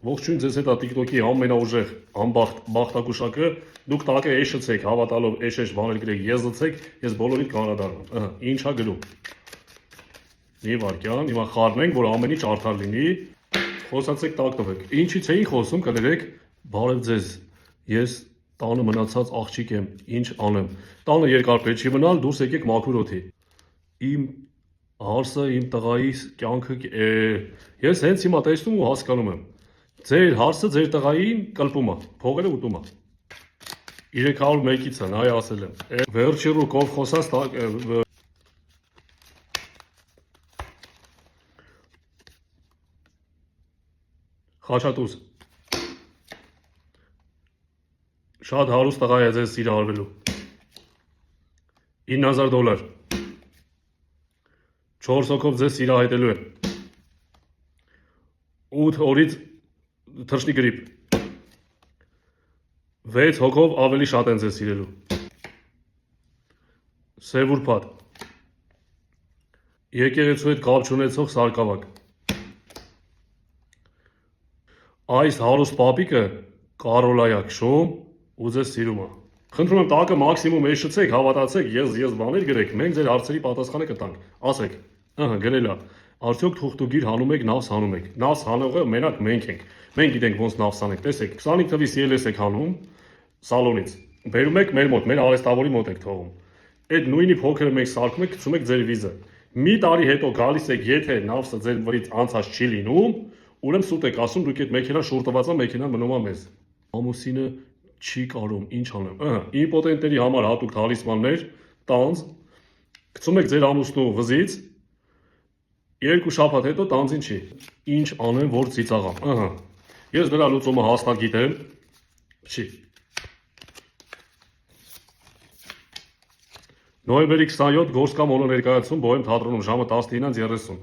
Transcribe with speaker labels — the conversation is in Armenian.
Speaker 1: Ողջույն ձեզ հետ է TikTok-ի ամենաուժեղ բախտակուշակը, դուք տակը էշեցեք, հավատալով էշ բաներ գրեք, ես լցեք, ես բոլորիդ կանրադառնամ, ինչա գրում, մի վարկյան, հիմա խառնենք, որ ամեն ինչ արդար լինի, խոսացեք տակ տվեք, ինչից էի խոսում կներեք, բարև ձեզ, ես տանը մնացած աղջիկ եմ, ինչ անեմ, տանը երկար պետք չի մնալ, դուրս եկեք մաքուր օդի, իմ հարսը, իմ տղայիս կյանքը, ես հենց հիմա տեսնում ու հասկանում եմ, ձեր հարսը ձեր տղային կլպում է, փողերը ուտում է, 301-ից են, այ ասել եմ, վերջի ռուկով խոսած Խաչատուզ, շատ հարուստ տղա է ձեզ սիրահարվելու, $9,000, 4 հոգով ձեզ սիրահայտելու է, 8 օրից թռչնի գրիպ, 6 հոգով ավելի շատ են ձեզ սիրելու, սև ուրբաթ, եկեղեցու հետ կապ չունեցող սարկավակ, այս հարուստ պապիկը Կարոլայա քշում ու ձեզ սիրում է, խնդրում եմ տակը մաքսիմում էշեցեք, հավատացեք, ես բաներ գրեք, մենք ձեր հարցերի պատասխանը կտանք, ասեք, գրել է, արդյոք թուղթուգիր հանում եք, նավս հանում եք, նավս հանողը մենակ մենք ենք, մենք գիտենք ոնց նավս անենք, տեսեք, 25 թվի CLS եք հանում, սալոնից, բերում եք մեր մոտ, մեր արեստավորի մոտ եք թողում, այդ նույնի փոքրը մենք սարքում եք, գցում եք ձեր վիզը, մի տարի հետո գալիս եք, եթե նավսը ձեր վրից անցած չի լինում, ուրեմն սուտ եք ասում, դուք այդ մեքենան շուրտված է, մեքենան մնում է մեզ, ամուսինը չի կարում, ինչ անեմ, իմպոտենտների համար հատուկ թալիսմաններ, տանձ, գցում եք ձեր ամուսնու վզից, 2 շաբաթ հետո տանձին չի, ինչ անեմ, որ ծիծաղամ, ես դրա լուծումը հաստատ գիտեմ, չի, նոյեմբերի 27 Գորսկա մոլո ներկայացում Բոհեմ թատրոնում ժամը 19:30